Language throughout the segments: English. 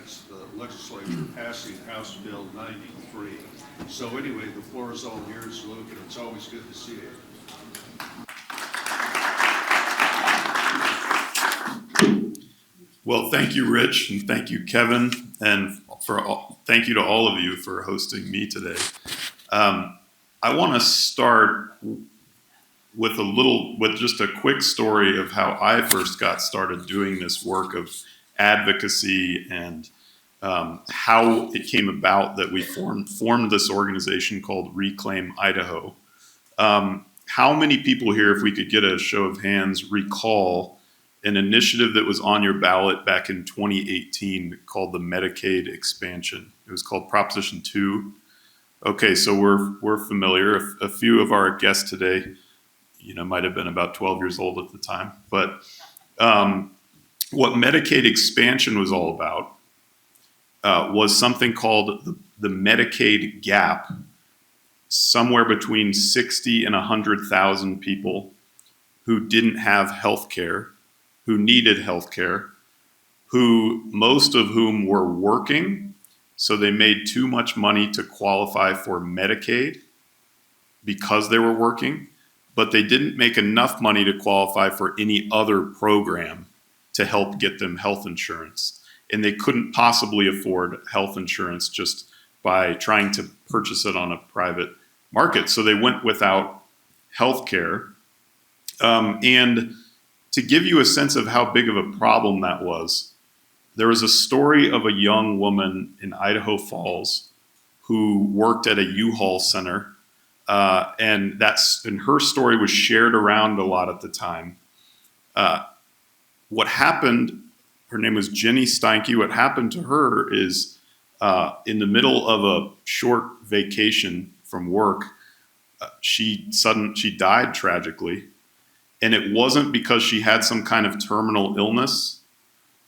against the legislature passing House Bill 93. So anyway, the floor is all yours, Luke, and it's always good to see you. Well, thank you, Rich, and thank you, Kevin, and thank you to all of you for hosting me today. I want to start with just a quick story of how I first got started doing this work of advocacy and how it came about that we formed this organization called ReClaim Idaho. How many people here, if we could get a show of hands, recall an initiative that was on your ballot back in 2018 called the Medicaid expansion? It was called Proposition 2. Okay, so we're familiar. A few of our guests today, might have been about 12 years old at the time. But what Medicaid expansion was all about was something called the Medicaid gap. Somewhere between 60 and 100,000 people who didn't have health care, who needed health care, most of whom were working, so they made too much money to qualify for Medicaid because they were working, but they didn't make enough money to qualify for any other program to help get them health insurance. And they couldn't possibly afford health insurance just by trying to purchase it on a private market. So they went without health care. And to give you a sense of how big of a problem that was, there was a story of a young woman in Idaho Falls who worked at a U-Haul center. And her story was shared around a lot at the time. What happened, her name was Jenny Steinke. What happened to her is in the middle of a short vacation from work, she died tragically. And it wasn't because she had some kind of terminal illness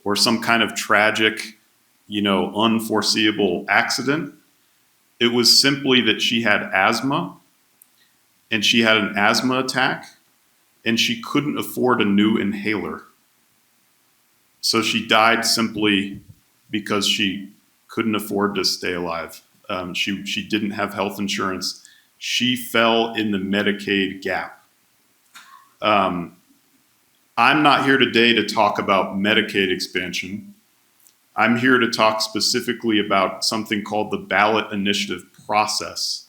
or some kind of tragic, unforeseeable accident. It was simply that she had asthma, and she had an asthma attack, and she couldn't afford a new inhaler. So she died simply because she couldn't afford to stay alive. She didn't have health insurance. She fell in the Medicaid gap. I'm not here today to talk about Medicaid expansion. I'm here to talk specifically about something called the Ballot Initiative process.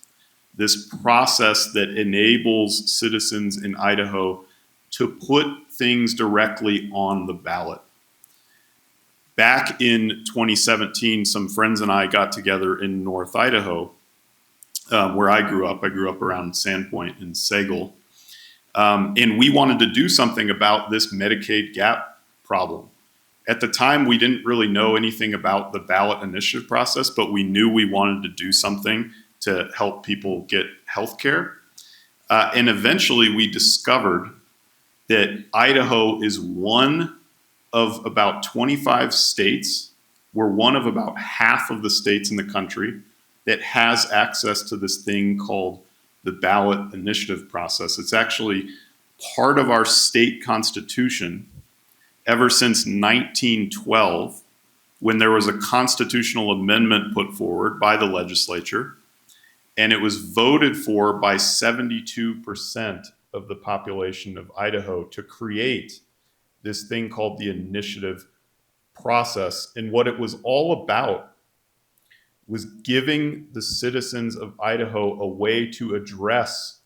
This process that enables citizens in Idaho to put things directly on the ballot. Back in 2017, some friends and I got together in North Idaho, where I grew up. I grew up around Sandpoint and Sagal. And we wanted to do something about this Medicaid gap problem. At the time, we didn't really know anything about the ballot initiative process, but we knew we wanted to do something to help people get health care. And eventually we discovered that Idaho is one of about 25 states. We're one of about half of the states in the country that has access to this thing called the ballot initiative process. It's actually part of our state constitution ever since 1912, when there was a constitutional amendment put forward by the legislature, and it was voted for by 72% of the population of Idaho to create this thing called the initiative process. And what it was all about was giving the citizens of Idaho a way to address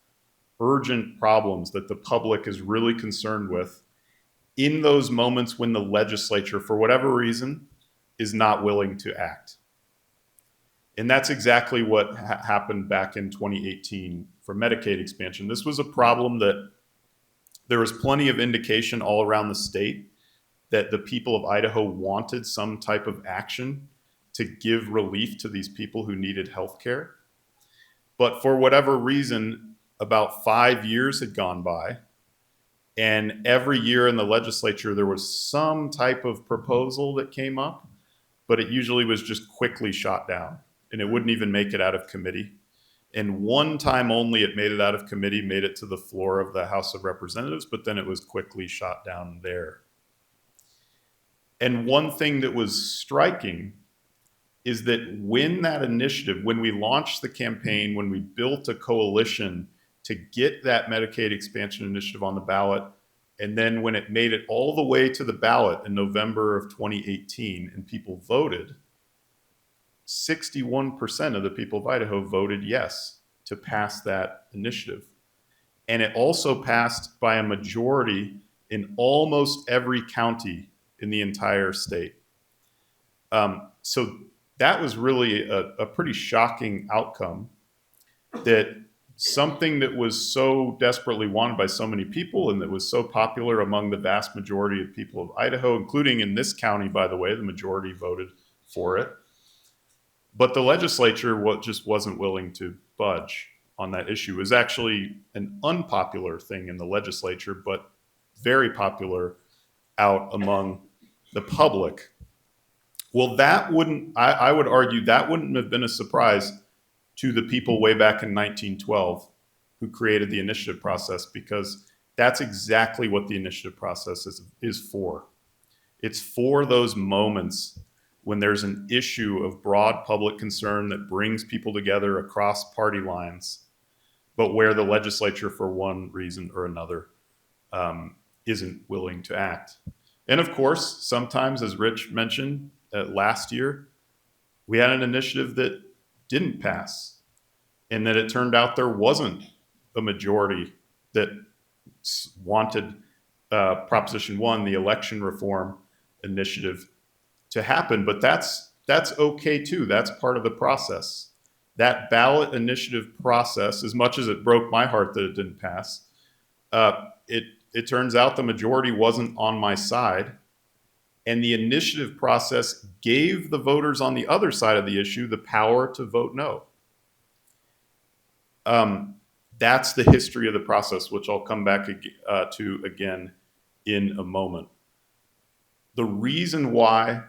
urgent problems that the public is really concerned with in those moments when the legislature, for whatever reason, is not willing to act. And that's exactly what happened back in 2018 for Medicaid expansion. This was a problem that there was plenty of indication all around the state that the people of Idaho wanted some type of action to give relief to these people who needed health care. But for whatever reason, about 5 years had gone by, and every year in the legislature, there was some type of proposal that came up, but it usually was just quickly shot down, and it wouldn't even make it out of committee. And one time only it made it out of committee, made it to the floor of the House of Representatives, but then it was quickly shot down there. And one thing that was striking is that when we launched the campaign, when we built a coalition to get that Medicaid expansion initiative on the ballot, and then when it made it all the way to the ballot in November of 2018 and people voted, 61% of the people of Idaho voted yes to pass that initiative. And it also passed by a majority in almost every county in the entire state. So that was really a pretty shocking outcome, that something that was so desperately wanted by so many people and that was so popular among the vast majority of people of Idaho, including in this county, by the way, the majority voted for it. But the legislature just wasn't willing to budge on that issue. It was actually an unpopular thing in the legislature, but very popular out among the public. Well, I would argue that wouldn't have been a surprise to the people way back in 1912 who created the initiative process, because that's exactly what the initiative process is for. It's for those moments when there's an issue of broad public concern that brings people together across party lines, but where the legislature, for one reason or another, isn't willing to act. And of course, sometimes, as Rich mentioned, last year, we had an initiative that didn't pass, and that it turned out there wasn't a majority that wanted Proposition 1, the election reform initiative, to happen. But that's okay too. That's part of the process. That ballot initiative process, as much as it broke my heart that it didn't pass, it turns out the majority wasn't on my side. And the initiative process gave the voters on the other side of the issue the power to vote no. That's the history of the process, which I'll come back to again in a moment. The reason why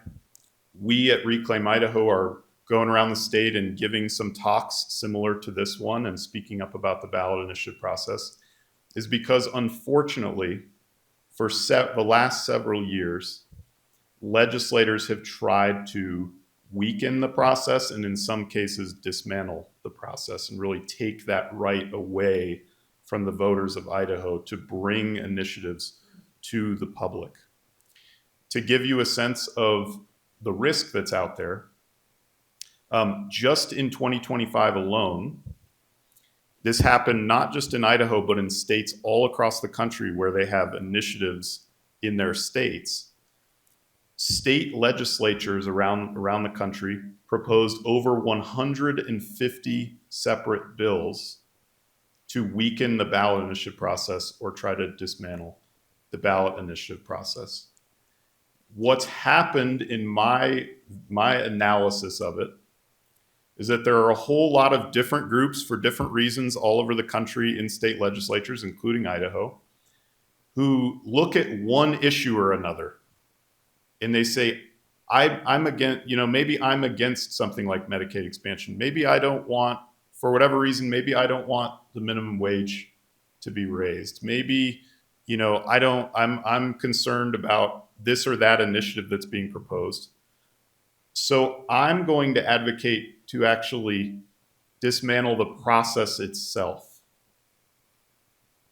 we at ReClaim Idaho are going around the state and giving some talks similar to this one and speaking up about the ballot initiative process is because, unfortunately, for the last several years, legislators have tried to weaken the process and in some cases dismantle the process and really take that right away from the voters of Idaho to bring initiatives to the public. To give you a sense of the risk that's out there, just in 2025 alone, this happened not just in Idaho, but in states all across the country where they have initiatives in their states. State legislatures around the country proposed over 150 separate bills to weaken the ballot initiative process or try to dismantle the ballot initiative process. What's happened in my analysis of it is that there are a whole lot of different groups for different reasons all over the country in state legislatures, including Idaho, who look at one issue or another and they say, I'm against, maybe I'm against something like Medicaid expansion. Maybe I don't want, for whatever reason, maybe I don't want the minimum wage to be raised. Maybe, I'm concerned about this or that initiative that's being proposed. So I'm going to advocate to actually dismantle the process itself.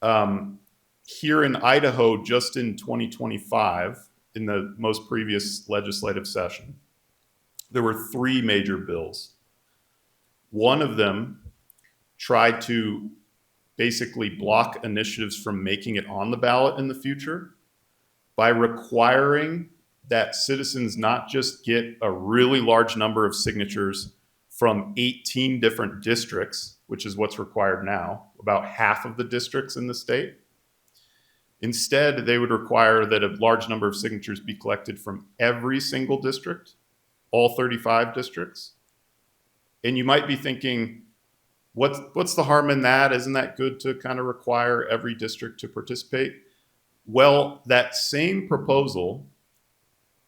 Here in Idaho, just in 2025, in the most previous legislative session, there were 3 major bills. One of them tried to basically block initiatives from making it on the ballot in the future by requiring that citizens not just get a really large number of signatures from 18 different districts, which is what's required now, about half of the districts in the state. Instead, they would require that a large number of signatures be collected from every single district, all 35 districts. And you might be thinking, what's the harm in that? Isn't that good to kind of require every district to participate? Well, that same proposal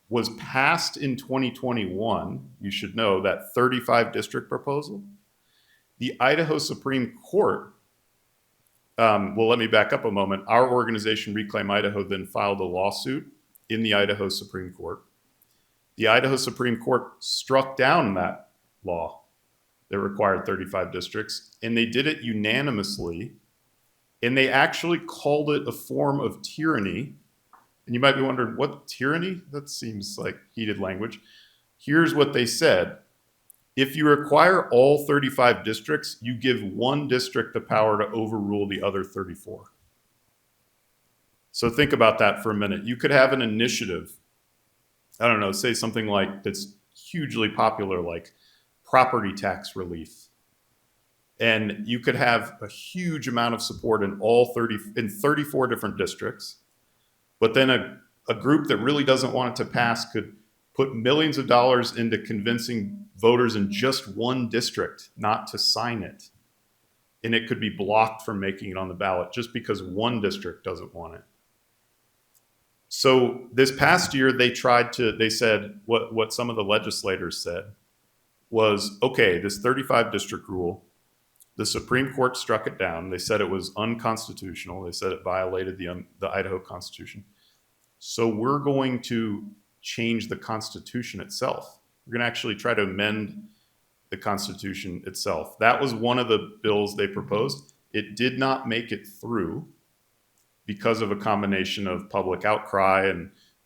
was passed in 2021. You should know that 35 district proposal. The Idaho Supreme Court, let me back up a moment. Our organization, ReClaim Idaho, then filed a lawsuit in the Idaho Supreme Court. The Idaho Supreme Court struck down that law that required 35 districts, and they did it unanimously, and they actually called it a form of tyranny. And you might be wondering, what tyranny? That seems like heated language. Here's what they said. If you require all 35 districts, you give one district the power to overrule the other 34. So think about that for a minute. You could have an initiative, I don't know, say something like that's hugely popular, like property tax relief. And you could have a huge amount of support in 34 different districts. But then a group that really doesn't want it to pass could put millions of dollars into convincing voters in just one district not to sign it. And it could be blocked from making it on the ballot just because one district doesn't want it. So this past year, they said what some of the legislators said was, okay, this 35 district rule, the Supreme Court struck it down. They said it was unconstitutional. They said it violated the Idaho Constitution. So we're going to change the Constitution itself. We're going to actually try to amend the Constitution itself. That was one of the bills they proposed. It did not make it through because of a combination of public outcry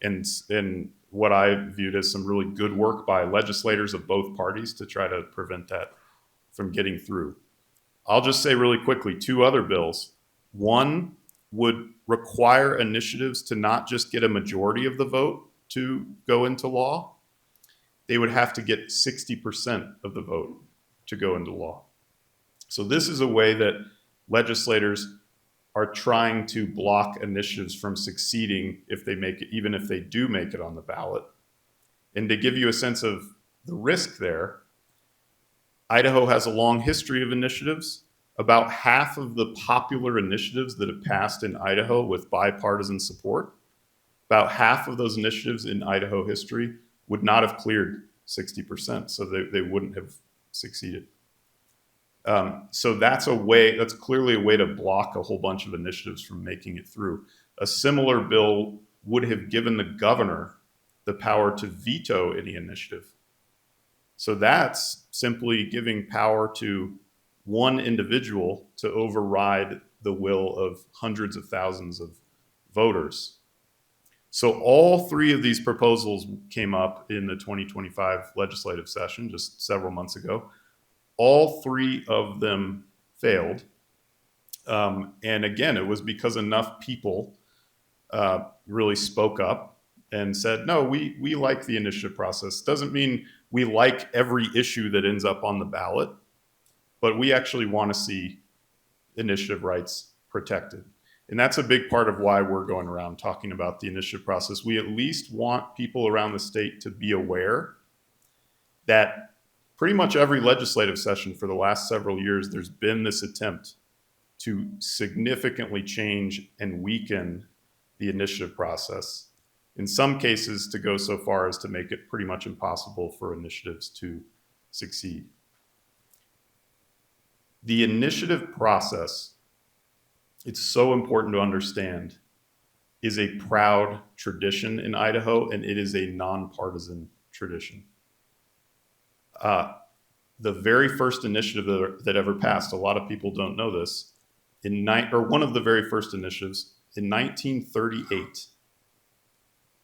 and what I viewed as some really good work by legislators of both parties to try to prevent that from getting through. I'll just say really quickly, two other bills. One would require initiatives to not just get a majority of the vote to go into law. They would have to get 60% of the vote to go into law. So this is a way that legislators are trying to block initiatives from succeeding if they make it, even if they do make it on the ballot. And to give you a sense of the risk there, Idaho has a long history of initiatives. About half of the popular initiatives that have passed in Idaho with bipartisan support, about half of those initiatives in Idaho history would not have cleared 60%, so they wouldn't have succeeded. So that's clearly a way to block a whole bunch of initiatives from making it through. A similar bill would have given the governor the power to veto any initiative. So that's simply giving power to one individual to override the will of hundreds of thousands of voters. So all three of these proposals came up in the 2025 legislative session just several months ago. All three of them failed. And again, it was because enough people really spoke up and said, no, we like the initiative process. Doesn't mean we like every issue that ends up on the ballot, but we actually want to see initiative rights protected. And that's a big part of why we're going around talking about the initiative process. We at least want people around the state to be aware that pretty much every legislative session for the last several years, there's been this attempt to significantly change and weaken the initiative process. In some cases, to go so far as to make it pretty much impossible for initiatives to succeed. The initiative process, it's so important to understand, is a proud tradition in Idaho, and it is a nonpartisan tradition. The very first initiative that ever passed, a lot of people don't know this, one of the very first initiatives, in 1938,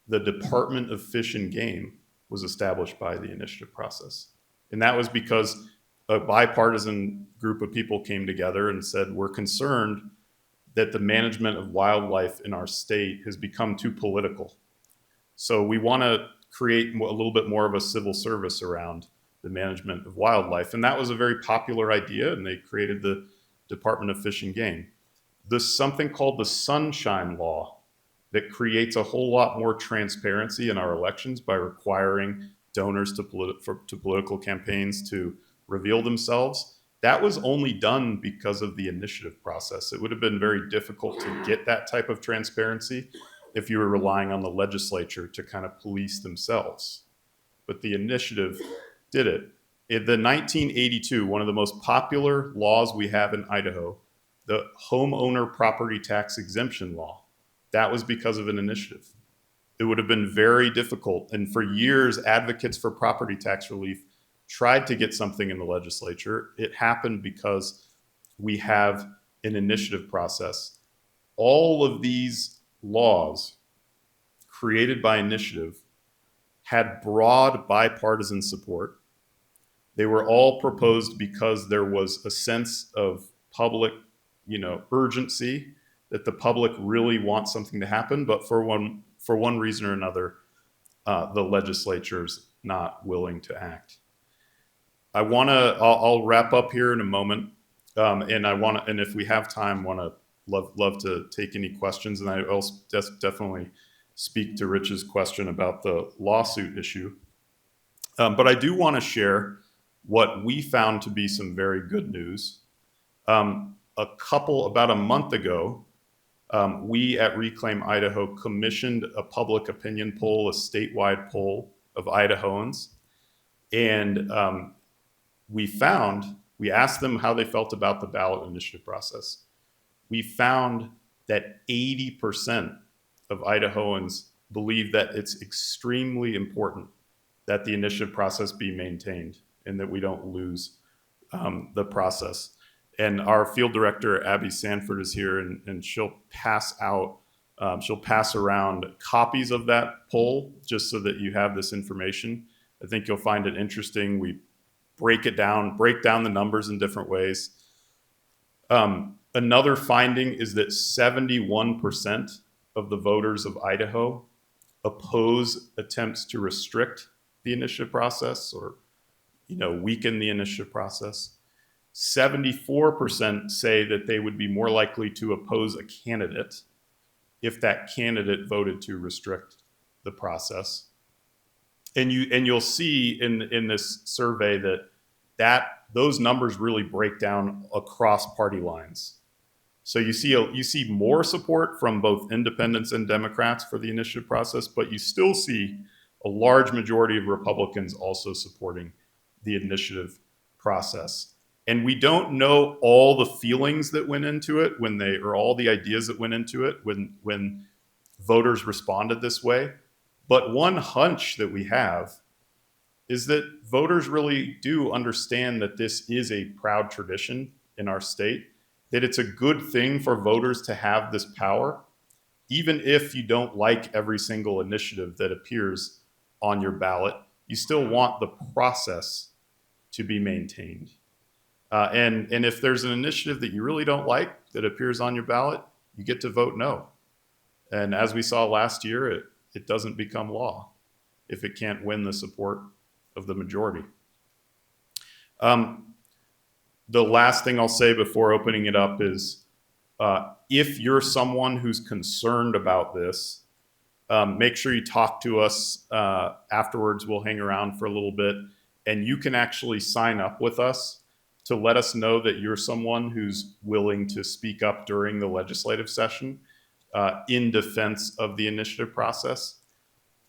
the Department of Fish and Game was established by the initiative process. And that was because a bipartisan group of people came together and said, we're concerned that the management of wildlife in our state has become too political. So we want to create a little bit more of a civil service around the management of wildlife. And that was a very popular idea, and they created the Department of Fish and Game. There's something called the Sunshine Law that creates a whole lot more transparency in our elections by requiring donors to political campaigns to reveal themselves. That was only done because of the initiative process. It would have been very difficult to get that type of transparency if you were relying on the legislature to kind of police themselves. But the initiative did it. In the 1982, one of the most popular laws we have in Idaho, the homeowner property tax exemption law, that was because of an initiative. It would have been very difficult. And for years, advocates for property tax relief tried to get something in the legislature. It happened because we have an initiative process. All of these laws created by initiative had broad bipartisan support. They were all proposed because there was a sense of public, urgency, that the public really wants something to happen, but for one reason or another, the legislature's not willing to act. I'll wrap up here in a moment, and if we have time, love to take any questions, and I will definitely speak to Rich's question about the lawsuit issue. But I do want to share what we found to be some very good news. About a month ago, we at ReClaim Idaho commissioned a public opinion poll, a statewide poll of Idahoans. And we asked them how they felt about the ballot initiative process. We found that 80% of Idahoans believe that it's extremely important that the initiative process be maintained and that we don't lose the process. And our field director, Abby Sanford, is here, and she'll pass around copies of that poll just so that you have this information. I think you'll find it interesting. We break down the numbers in different ways. Another finding is that 71% of the voters of Idaho oppose attempts to restrict the initiative process or weaken the initiative process. 74% say that they would be more likely to oppose a candidate if that candidate voted to restrict the process. And you'll see in this survey that those numbers really break down across party lines. So you see more support from both independents and Democrats for the initiative process, but you still see a large majority of Republicans also supporting the initiative process. And we don't know all the feelings that went into it or all the ideas that went into it when voters responded this way. But one hunch that we have is that voters really do understand that this is a proud tradition in our state, that it's a good thing for voters to have this power, even if you don't like every single initiative that appears on your ballot. You still want the process to be maintained. And if there's an initiative that you really don't like that appears on your ballot, you get to vote no. And as we saw last year, it doesn't become law if it can't win the support of the majority. The last thing I'll say before opening it up is if you're someone who's concerned about this, make sure you talk to us afterwards. We'll hang around for a little bit, and you can actually sign up with us to let us know that you're someone who's willing to speak up during the legislative session in defense of the initiative process.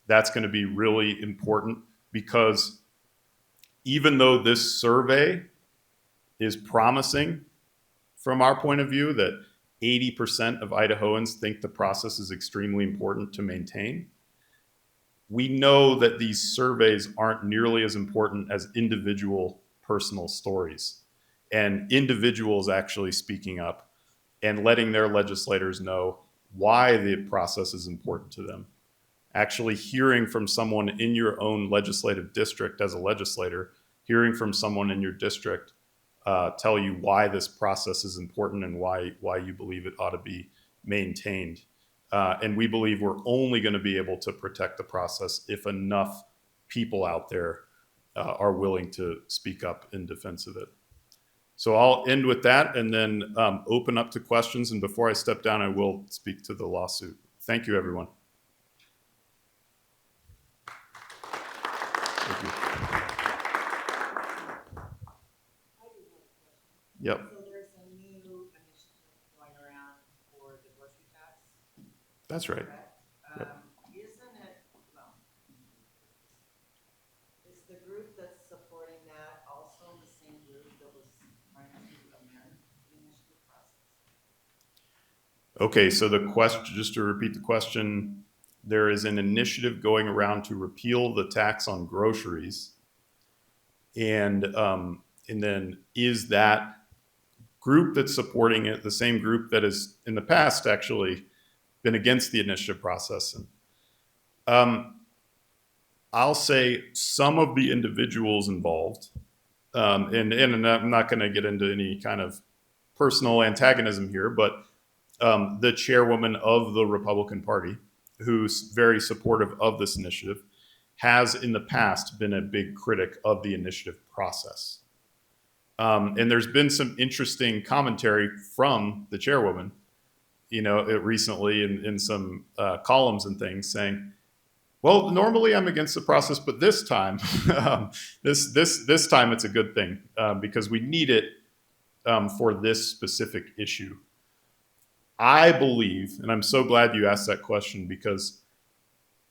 That's going to be really important because even though this survey is promising from our point of view that 80% of Idahoans think the process is extremely important to maintain, we know that these surveys aren't nearly as important as individual personal stories and individuals actually speaking up and letting their legislators know why the process is important to them. Actually hearing from someone in your own legislative district as a legislator, hearing from someone in your district tell you why this process is important and why you believe it ought to be maintained. And we believe we're only going to be able to protect the process if enough people out there are willing to speak up in defense of it. So I'll end with that and then open up to questions. And before I step down, I will speak to the lawsuit. Thank you, everyone. Thank you. Yep. So there's a new initiative going around for the grocery tax. That's right. Correct? Isn't it, well, is the group that's supporting that also the same group that was trying to amend the initiative process? Okay, so the question, just to repeat the question, there is an initiative going around to repeal the tax on groceries. And then is that group that's supporting it the same group that has in the past actually been against the initiative process? And I'll say some of the individuals involved, and I'm not going to get into any kind of personal antagonism here, but the chairwoman of the Republican Party, who's very supportive of this initiative, has in the past been a big critic of the initiative process. And there's been some interesting commentary from the chairwoman, recently in some columns and things saying, well, normally I'm against the process, but this time, this time it's a good thing because we need it for this specific issue. I believe, and I'm so glad you asked that question, because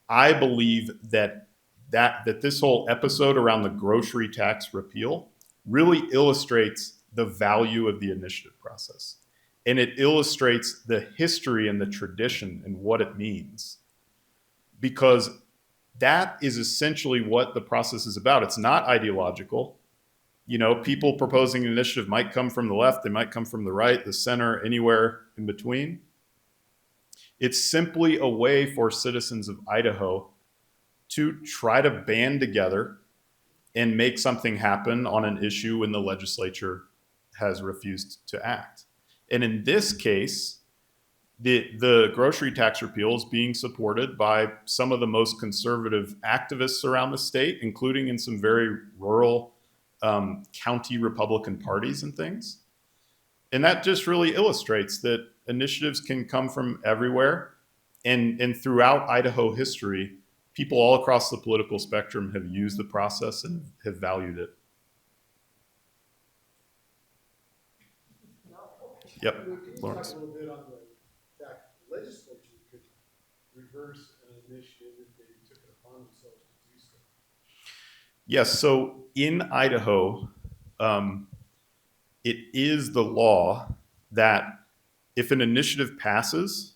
I believe that this whole episode around the grocery tax repeal really illustrates the value of the initiative process. And it illustrates the history and the tradition and what it means. Because that is essentially what the process is about. It's not ideological. People proposing an initiative might come from the left, they might come from the right, the center, anywhere in between. It's simply a way for citizens of Idaho to try to band together and make something happen on an issue when the legislature has refused to act. And in this case, the grocery tax repeal is being supported by some of the most conservative activists around the state, including in some very rural county Republican parties and things. And that just really illustrates that initiatives can come from everywhere. And throughout Idaho history, people all across the political spectrum have used the process and have valued it. Yep, Can you Lawrence. talk a little bit on the fact the legislature could reverse an initiative if they took it upon themselves to do so? Yes, so in Idaho, it is the law that if an initiative passes,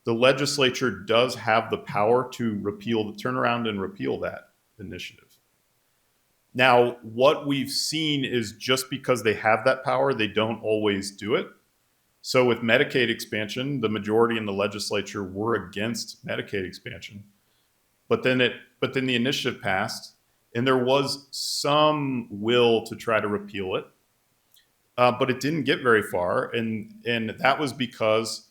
the legislature does have the power to turn around and repeal that initiative. Now, what we've seen is just because they have that power, they don't always do it. So with Medicaid expansion, the majority in the legislature were against Medicaid expansion. But then the initiative passed, and there was some will to try to repeal it. But it didn't get very far, and that was because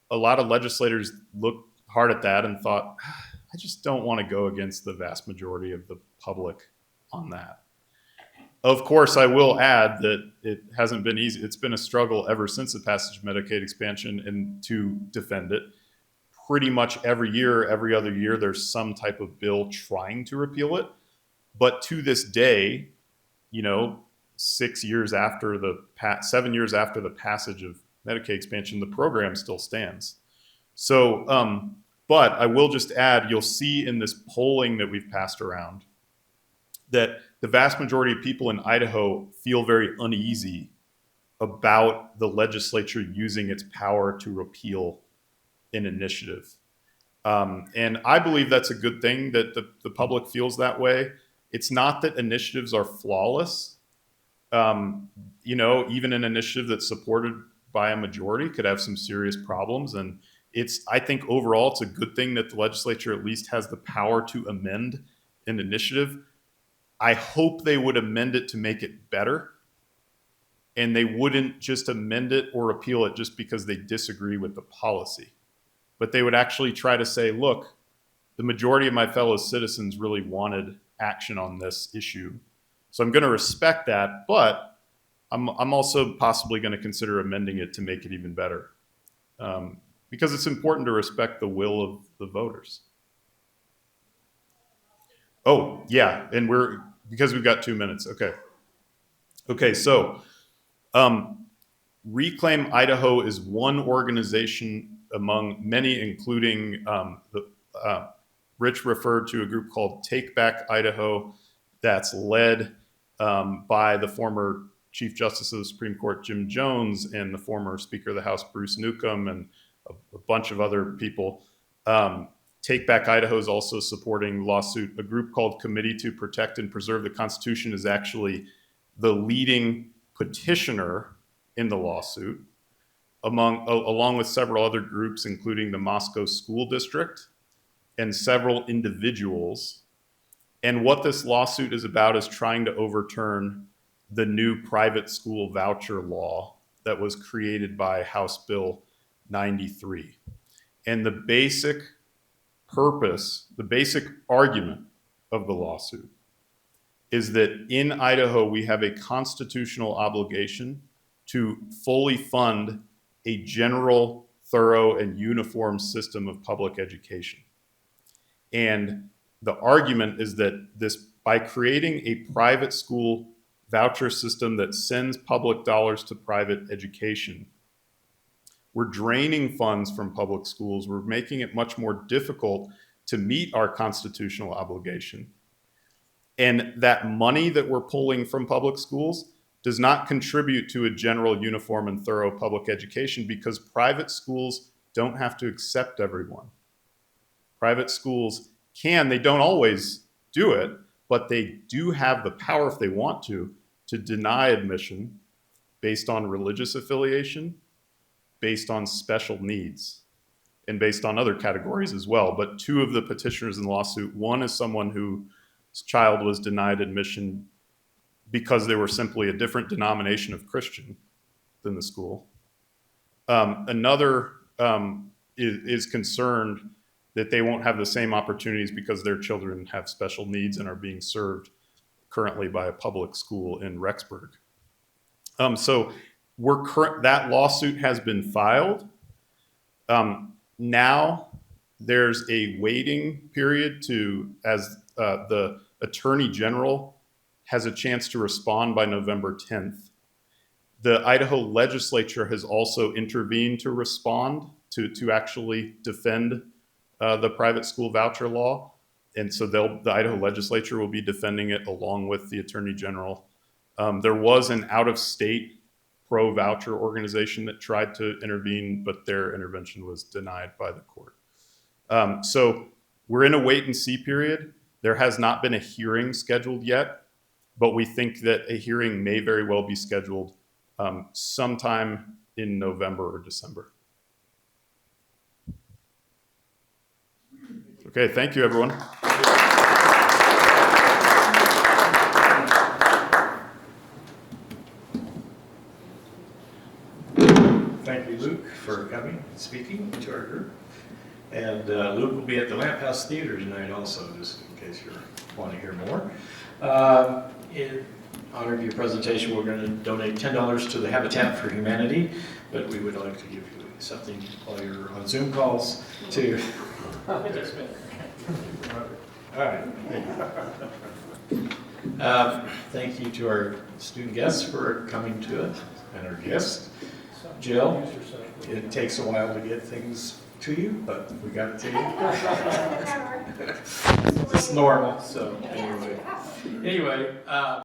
a lot of legislators looked hard at that and thought, I just don't want to go against the vast majority of the public on that. Of course, I will add that it hasn't been easy. It's been a struggle ever since the passage of Medicaid expansion and to defend it. Pretty much every year, every other year, there's some type of bill trying to repeal it. But to this day, 7 years after the passage of Medicaid expansion, the program still stands. So, but I will just add, you'll see in this polling that we've passed around that the vast majority of people in Idaho feel very uneasy about the legislature using its power to repeal an initiative. And I believe that's a good thing that the public feels that way. It's not that initiatives are flawless. Even an initiative that's supported by a majority could have some serious problems. And I think overall, it's a good thing that the legislature at least has the power to amend an initiative. I hope they would amend it to make it better. And they wouldn't just amend it or repeal it just because they disagree with the policy. But they would actually try to say, look, the majority of my fellow citizens really wanted action on this issue. So I'm going to respect that, but I'm also possibly going to consider amending it to make it even better. Because it's important to respect the will of the voters. Oh, yeah, and because we've got 2 minutes. Okay, so ReClaim Idaho is one organization among many, including Rich referred to a group called Take Back Idaho that's led by the former Chief Justice of the Supreme Court, Jim Jones, and the former Speaker of the House, Bruce Newcomb, and a bunch of other people. Take Back Idaho is also supporting lawsuit. A group called Committee to Protect and Preserve the Constitution is actually the leading petitioner in the lawsuit, along with several other groups, including the Moscow School District and several individuals. And what this lawsuit is about is trying to overturn the new private school voucher law that was created by House Bill 93. And the basic purpose, the basic argument of the lawsuit is that in Idaho, we have a constitutional obligation to fully fund a general, thorough, and uniform system of public education. And the argument is that by creating a private school voucher system that sends public dollars to private education, we're draining funds from public schools. We're making it much more difficult to meet our constitutional obligation. And that money that we're pulling from public schools does not contribute to a general, uniform, and thorough public education because private schools don't have to accept everyone. Private schools can, they don't always do it, but they do have the power if they want to deny admission based on religious affiliation, based on special needs, and based on other categories as well. But two of the petitioners in the lawsuit, one is someone whose child was denied admission because they were simply a different denomination of Christian than the school. Another is concerned that they won't have the same opportunities because their children have special needs and are being served currently by a public school in Rexburg. So that lawsuit has been filed. Now there's a waiting period as the Attorney General has a chance to respond by November 10th. The Idaho legislature has also intervened to respond, to actually defend the private school voucher law. And so the Idaho legislature will be defending it along with the Attorney General. There was an out-of-state pro-voucher organization that tried to intervene, but their intervention was denied by the court. So we're in a wait-and-see period. There has not been a hearing scheduled yet, but we think that a hearing may very well be scheduled sometime in November or December. Okay, thank you, everyone. Thank you, Luke, for coming and speaking to our group. And Luke will be at the Lamp House Theater tonight also, just in case you want to hear more. In honor of your presentation, we're going to donate $10 to the Habitat for Humanity, but we would like to give you something while you're on Zoom calls to... All right. Thank you to our student guests for coming to it, and our guest, Jill. It takes a while to get things to you, but we got it to you. It's normal, so anyway.